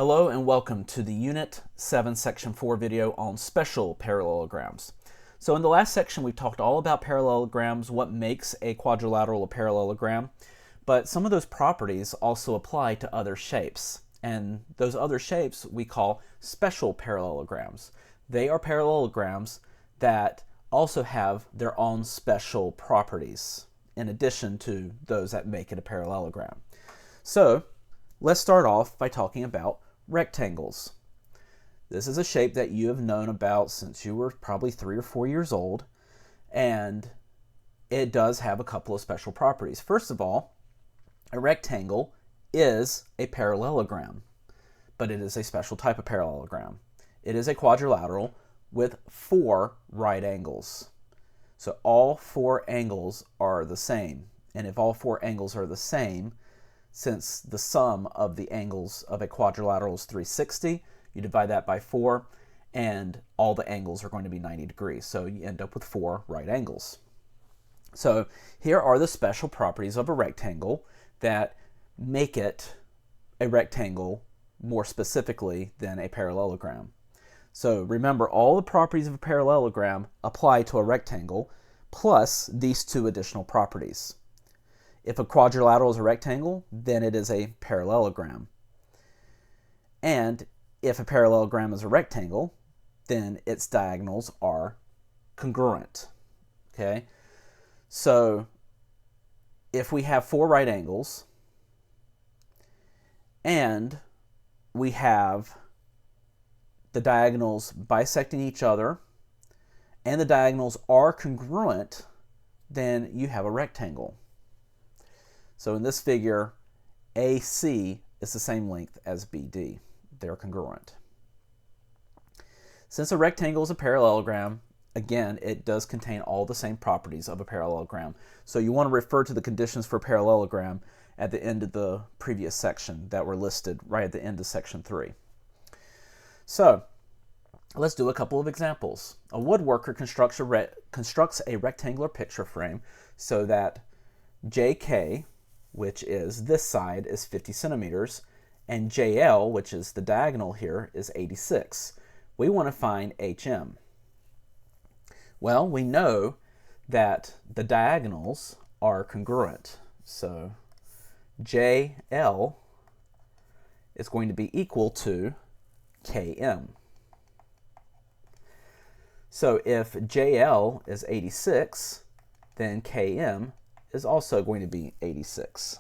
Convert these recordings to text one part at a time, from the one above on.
Hello and welcome to the Unit 7 Section 4 video on special parallelograms. So in the last section we talked all about parallelograms, what makes a quadrilateral a parallelogram, but some of those properties also apply to other shapes. And those other shapes we call special parallelograms. They are parallelograms that also have their own special properties in addition to those that make it a parallelogram. So let's start off by talking about rectangles. This is a shape that you have known about since you were probably 3 or 4 years old, and it does have a couple of special properties. First of all, a rectangle is a parallelogram, but it is a special type of parallelogram. It is a quadrilateral with 4 right angles. So all 4 angles are the same, and if all 4 angles are the same, since the sum of the angles of a quadrilateral is 360, you divide that by 4, and all the angles are going to be 90 degrees. So you end up with 4 right angles. So here are the special properties of a rectangle that make it a rectangle more specifically than a parallelogram. So remember, all the properties of a parallelogram apply to a rectangle, plus these 2 additional properties. If a quadrilateral is a rectangle, then it is a parallelogram. And if a parallelogram is a rectangle, then its diagonals are congruent. Okay? So if we have 4 right angles and we have the diagonals bisecting each other and the diagonals are congruent, then you have a rectangle. So in this figure, AC is the same length as BD. They're congruent. Since a rectangle is a parallelogram, again, it does contain all the same properties of a parallelogram. So you want to refer to the conditions for parallelogram at the end of the previous section that were listed right at the end of section 3. So let's do a couple of examples. A woodworker constructs a rectangular picture frame so that JK, which is this side, is 50 centimeters, and JL, which is the diagonal here, is 86. We want to find HM. Well, we know that the diagonals are congruent. So JL is going to be equal to KM. So if JL is 86, then KM is also going to be 86.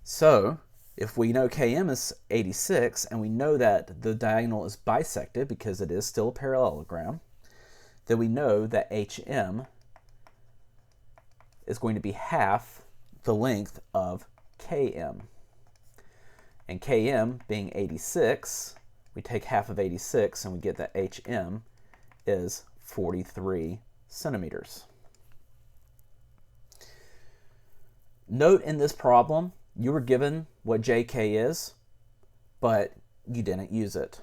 So if we know KM is 86 and we know that the diagonal is bisected because it is still a parallelogram, then we know that HM is going to be half the length of KM. And KM being 86, we take half of 86 and we get that HM is 43 centimeters. Note in this problem, you were given what JK is, but you didn't use it.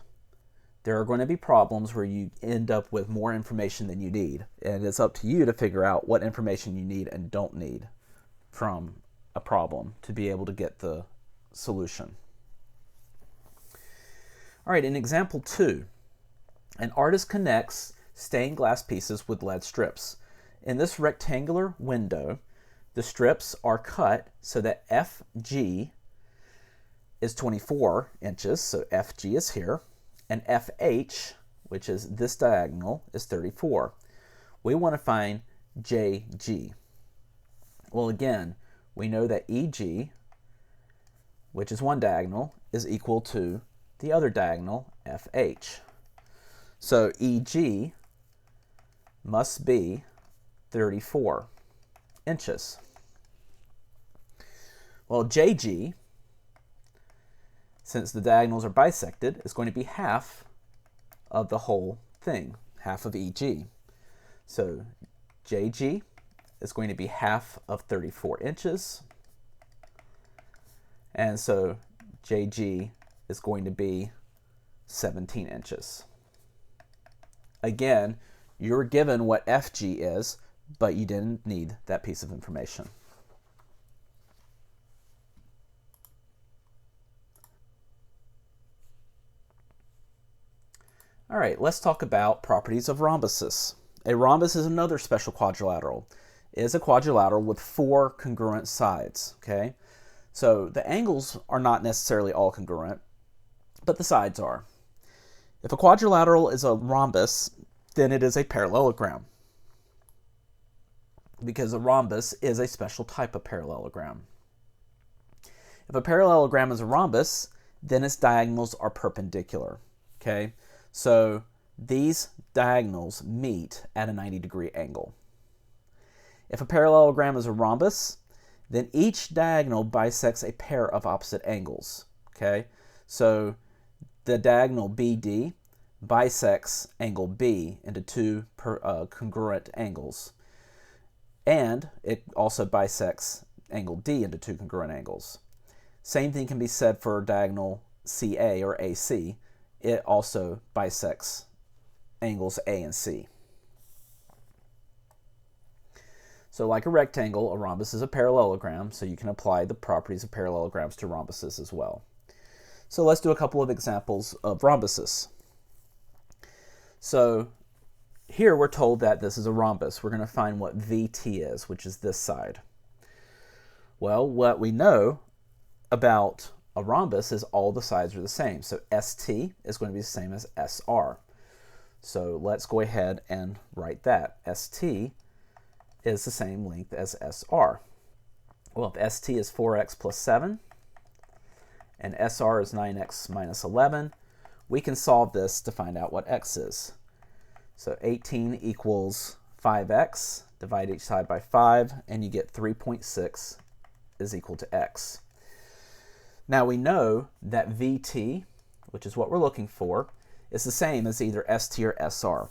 There are going to be problems where you end up with more information than you need, and it's up to you to figure out what information you need and don't need from a problem to be able to get the solution. All right, in example 2, an artist connects stained glass pieces with lead strips. In this rectangular window, the strips are cut so that FG is 24 inches, so FG is here, and FH, which is this diagonal, is 34. We want to find JG. Well, again, we know that EG, which is one diagonal, is equal to the other diagonal, FH. So EG must be 34 inches. Well, JG, since the diagonals are bisected, is going to be half of the whole thing, half of EG. So JG is going to be half of 34 inches. And so JG is going to be 17 inches. Again, you're given what FG is, but you didn't need that piece of information. All right, let's talk about properties of rhombuses. A rhombus is another special quadrilateral. It is a quadrilateral with 4 congruent sides, okay? So the angles are not necessarily all congruent, but the sides are. If a quadrilateral is a rhombus, then it is a parallelogram, because a rhombus is a special type of parallelogram. If a parallelogram is a rhombus, then its diagonals are perpendicular, okay? So these diagonals meet at a 90-degree angle. If a parallelogram is a rhombus, then each diagonal bisects a pair of opposite angles, okay? So the diagonal BD bisects angle B into 2 congruent angles, and it also bisects angle D into 2 congruent angles. Same thing can be said for diagonal CA or AC. It also bisects angles A and C. So like a rectangle, a rhombus is a parallelogram, so you can apply the properties of parallelograms to rhombuses as well. So let's do a couple of examples of rhombuses. So here we're told that this is a rhombus. We're going to find what VT is, which is this side. Well, what we know about a rhombus is all the sides are the same. So ST is going to be the same as SR. So let's go ahead and write that. ST is the same length as SR. Well, if ST is 4x plus 7 and SR is 9x minus 11, we can solve this to find out what x is. So 18 equals 5x, divide each side by 5, and you get 3.6 is equal to x. Now we know that VT, which is what we're looking for, is the same as either ST or SR.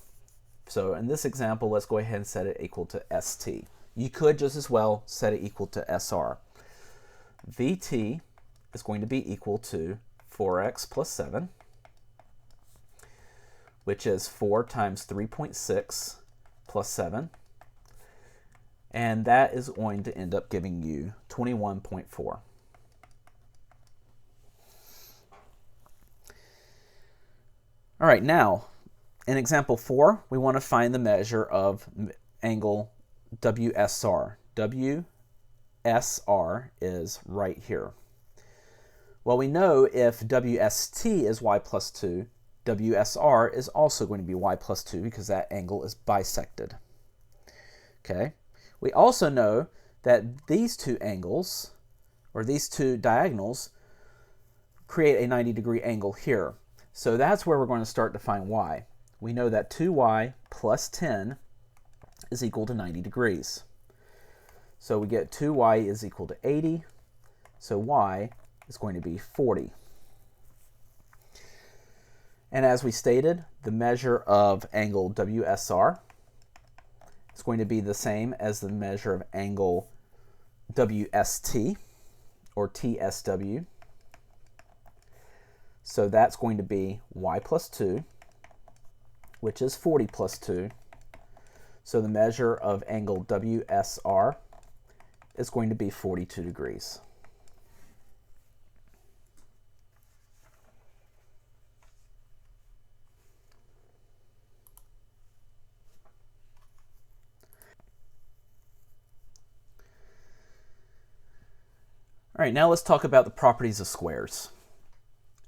So in this example, let's go ahead and set it equal to ST. You could just as well set it equal to SR. VT is going to be equal to 4x plus 7, which is 4 times 3.6 plus 7. And that is going to end up giving you 21.4. All right, now, in example 4, we want to find the measure of angle WSR. WSR is right here. Well, we know if WST is y plus 2, WSR is also going to be y plus 2 because that angle is bisected. Okay. We also know that these two angles, or these two diagonals, create a 90-degree angle here. So that's where we're going to start to find y. We know that 2y plus 10 is equal to 90 degrees. So we get 2y is equal to 80. So y is going to be 40. And as we stated, the measure of angle WSR is going to be the same as the measure of angle WST, or TSW. So that's going to be y plus 2, which is 40 plus 2. So the measure of angle WSR is going to be 42 degrees. All right, now let's talk about the properties of squares.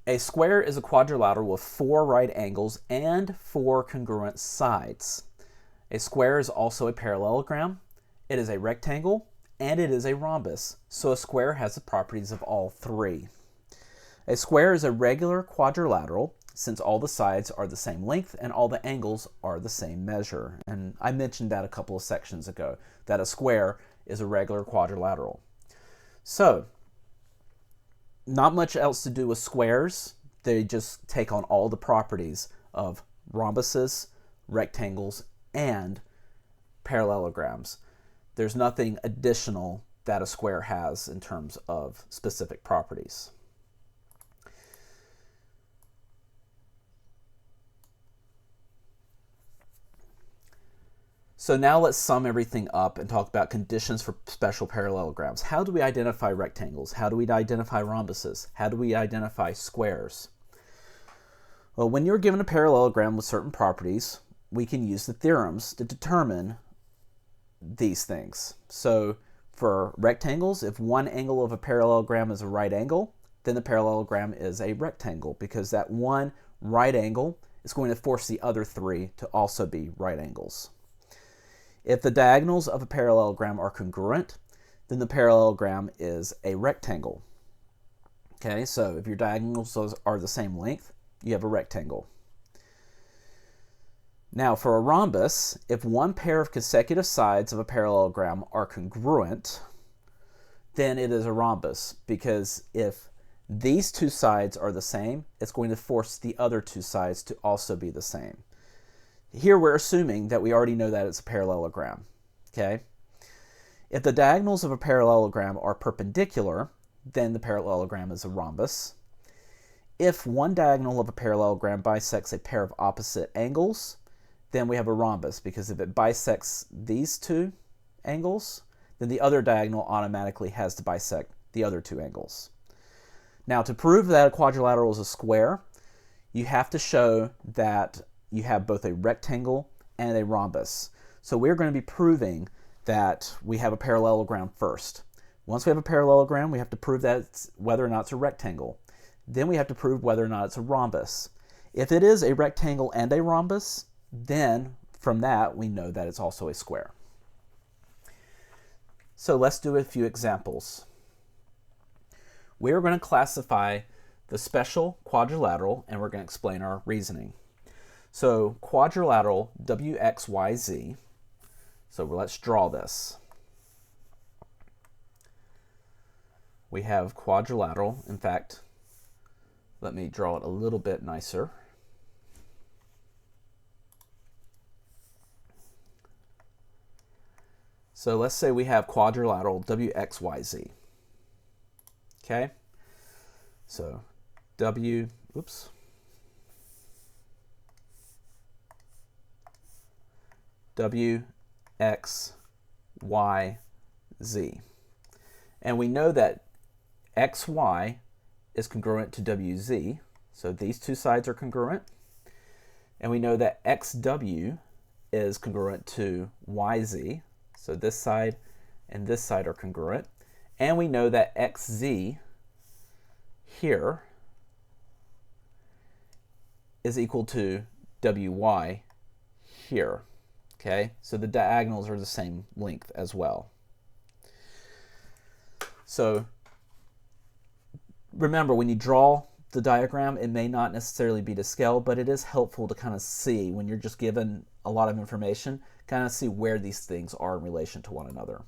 A square is a quadrilateral with 4 right angles and 4 congruent sides. A square is also a parallelogram, it is a rectangle, and it is a rhombus, so a square has the properties of all 3. A square is a regular quadrilateral since all the sides are the same length and all the angles are the same measure. And I mentioned that a couple of sections ago, that a square is a regular quadrilateral. So, not much else to do with squares. They just take on all the properties of rhombuses, rectangles, and parallelograms. There's nothing additional that a square has in terms of specific properties. So now let's sum everything up and talk about conditions for special parallelograms. How do we identify rectangles? How do we identify rhombuses? How do we identify squares? Well, when you're given a parallelogram with certain properties, we can use the theorems to determine these things. So for rectangles, if one angle of a parallelogram is a right angle, then the parallelogram is a rectangle, because that one right angle is going to force the other three to also be right angles. If the diagonals of a parallelogram are congruent, then the parallelogram is a rectangle. Okay, so if your diagonals are the same length, you have a rectangle. Now for a rhombus, if one pair of consecutive sides of a parallelogram are congruent, then it is a rhombus, because if these two sides are the same, it's going to force the other two sides to also be the same. Here we're assuming that we already know that it's a parallelogram. Okay? If the diagonals of a parallelogram are perpendicular, then the parallelogram is a rhombus. If one diagonal of a parallelogram bisects a pair of opposite angles, then we have a rhombus, because if it bisects these two angles, then the other diagonal automatically has to bisect the other two angles. Now, to prove that a quadrilateral is a square, you have to show that you have both a rectangle and a rhombus. So we're going to be proving that we have a parallelogram first. Once we have a parallelogram, we have to prove that it's whether or not it's a rectangle. Then we have to prove whether or not it's a rhombus. If it is a rectangle and a rhombus, then from that we know that it's also a square. So let's do a few examples. We're going to classify the special quadrilateral, and we're going to explain our reasoning. So quadrilateral WXYZ, so let's draw this. We have quadrilateral. In fact, let me draw it a little bit nicer. So let's say we have quadrilateral WXYZ. Okay? So WXYZ. And we know that XY is congruent to WZ, so these two sides are congruent. And we know that XW is congruent to YZ, so this side and this side are congruent. And we know that XZ here is equal to WY here. Okay, so the diagonals are the same length as well. So remember, when you draw the diagram, it may not necessarily be to scale, but it is helpful to kind of see, when you're just given a lot of information, kind of see where these things are in relation to one another.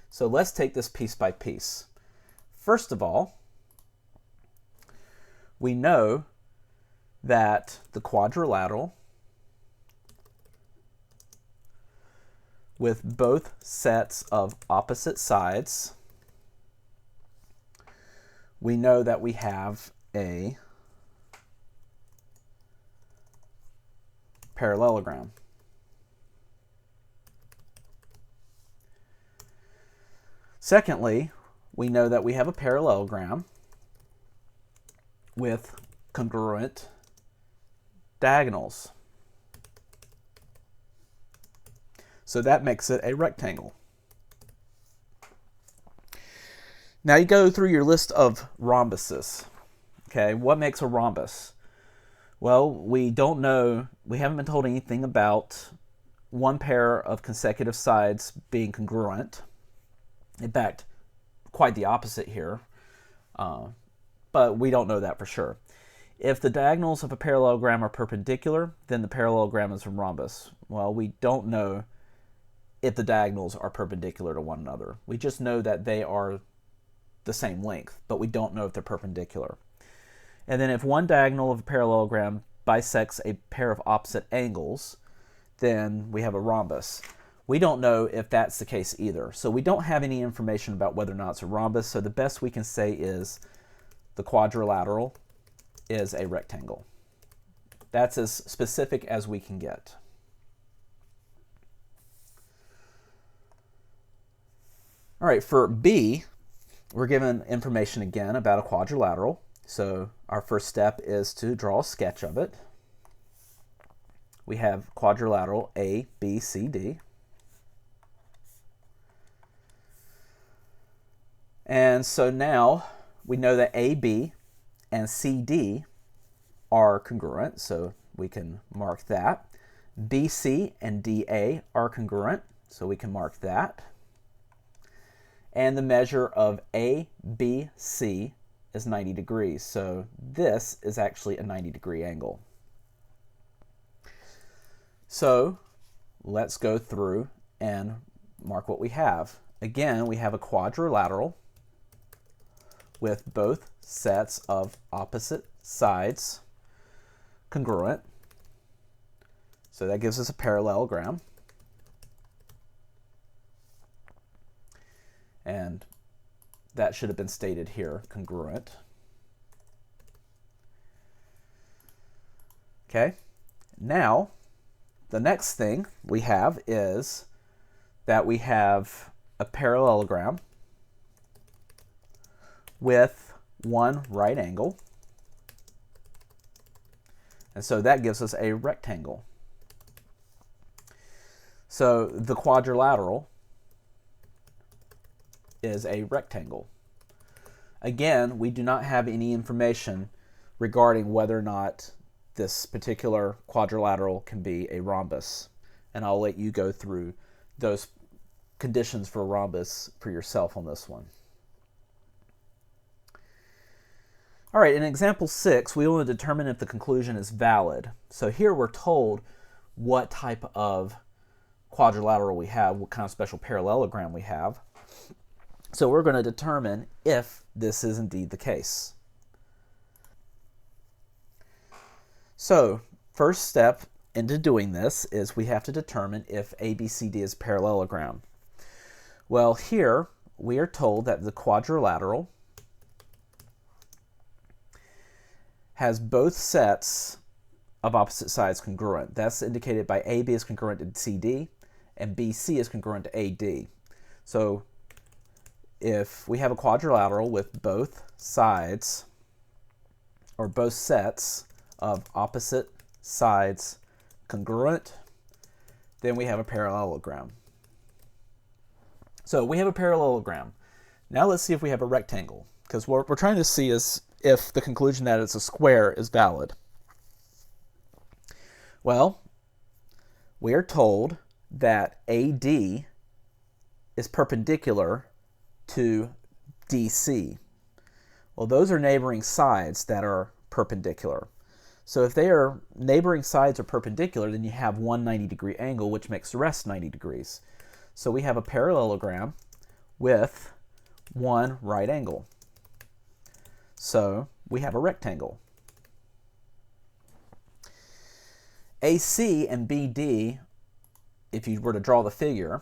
So let's take this piece by piece. First of all, we know that the quadrilateral with both sets of opposite sides, we know that we have a parallelogram. Secondly, we know that we have a parallelogram with congruent diagonals. So that makes it a rectangle. Now you go through your list of rhombuses. Okay, what makes a rhombus? Well, we don't know, we haven't been told anything about one pair of consecutive sides being congruent. In fact, quite the opposite here, but we don't know that for sure. If the diagonals of a parallelogram are perpendicular, then the parallelogram is a rhombus. Well, we don't know if the diagonals are perpendicular to one another. We just know that they are the same length, but we don't know if they're perpendicular. And then if one diagonal of a parallelogram bisects a pair of opposite angles, then we have a rhombus. We don't know if that's the case either. So we don't have any information about whether or not it's a rhombus, so the best we can say is the quadrilateral is a rectangle. That's as specific as we can get. All right, for B, we're given information again about a quadrilateral. So our first step is to draw a sketch of it. We have quadrilateral A, B, C, D. And so now we know that AB and CD are congruent, so we can mark that. BC and DA are congruent, so we can mark that. And the measure of ABC is 90 degrees, so this is actually a 90-degree angle. So let's go through and mark what we have. Again, we have a quadrilateral with both sets of opposite sides congruent. So that gives us a parallelogram. And that should have been stated here, congruent. Okay, now the next thing we have is that we have a parallelogram with one right angle. And so that gives us a rectangle. So the quadrilateral is a rectangle. Again, we do not have any information regarding whether or not this particular quadrilateral can be a rhombus. And I'll let you go through those conditions for a rhombus for yourself on this one. All right, in example 6, we want to determine if the conclusion is valid. So here we're told what type of quadrilateral we have, what kind of special parallelogram we have. So we're going to determine if this is indeed the case. So first step into doing this is we have to determine if ABCD is parallelogram. Well, here we are told that the quadrilateral has both sets of opposite sides congruent. That's indicated by AB is congruent to CD and BC is congruent to AD. So if we have a quadrilateral with both sides or both sets of opposite sides congruent, then we have a parallelogram. So we have a parallelogram. Now let's see if we have a rectangle, because what we're trying to see is if the conclusion that it's a square is valid. Well, we are told that AD is perpendicular to DC. Well, those are neighboring sides that are perpendicular. So if they are neighboring sides are perpendicular, then you have one 90-degree angle, which makes the rest 90 degrees. So we have a parallelogram with one right angle. So we have a rectangle. AC and BD, if you were to draw the figure,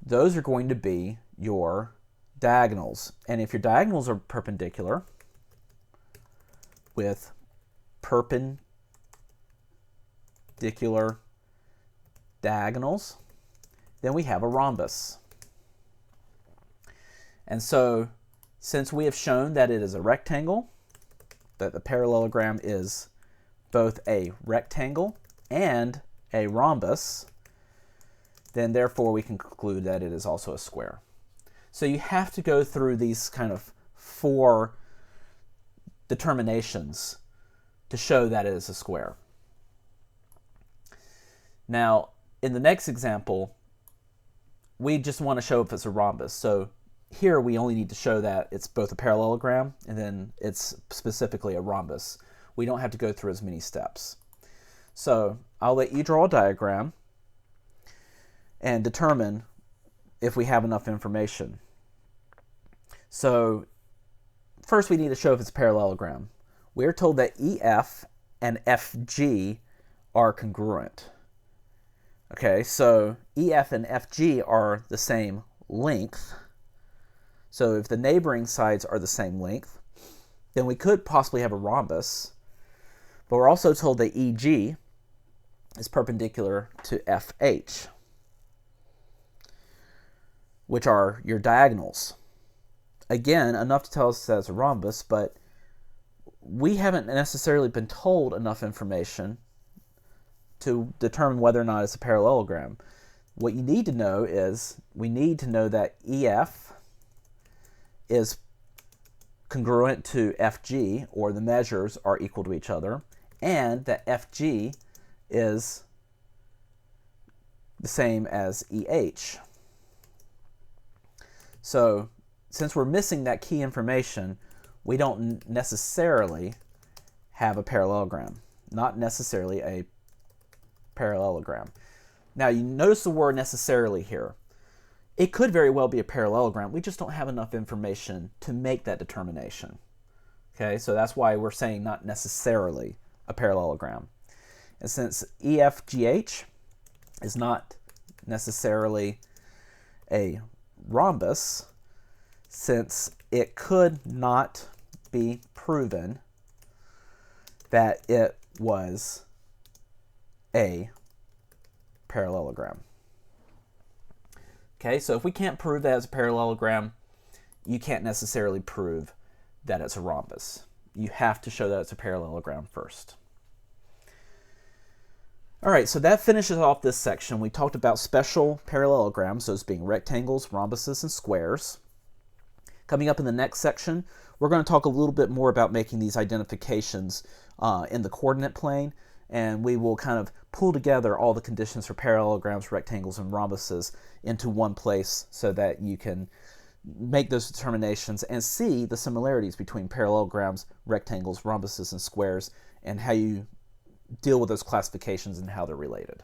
those are going to be your diagonals. And if your diagonals are perpendicular with perpendicular diagonals, then we have a rhombus. And so since we have shown that it is a rectangle, that the parallelogram is both a rectangle and a rhombus, then therefore we can conclude that it is also a square. So you have to go through these kind of 4 determinations to show that it is a square. Now, in the next example, we just want to show if it's a rhombus. So here we only need to show that it's both a parallelogram and then it's specifically a rhombus. We don't have to go through as many steps. So I'll let you draw a diagram and determine if we have enough information. So first we need to show if it's a parallelogram. We're told that EF and FG are congruent. Okay, so EF and FG are the same length. So if the neighboring sides are the same length, then we could possibly have a rhombus. But we're also told that EG is perpendicular to FH, which are your diagonals. Again, enough to tell us that it's a rhombus, but we haven't necessarily been told enough information to determine whether or not it's a parallelogram. What you need to know is, we need to know that EF is congruent to FG, or the measures are equal to each other, and that FG is the same as EH. So, since we're missing that key information, we don't necessarily have a parallelogram. Not necessarily a parallelogram. Now, you notice the word necessarily here. It could very well be a parallelogram. We just don't have enough information to make that determination. Okay, so that's why we're saying not necessarily a parallelogram. And since EFGH is not necessarily a rhombus, since it could not be proven that it was a parallelogram. Okay, so if we can't prove that it's a parallelogram, you can't necessarily prove that it's a rhombus. You have to show that it's a parallelogram first. All right, so that finishes off this section. We talked about special parallelograms, those being rectangles, rhombuses, and squares. Coming up in the next section, we're going to talk a little bit more about making these identifications in the coordinate plane, and we will kind of pull together all the conditions for parallelograms, rectangles, and rhombuses into one place so that you can make those determinations and see the similarities between parallelograms, rectangles, rhombuses, and squares, and how you deal with those classifications and how they're related.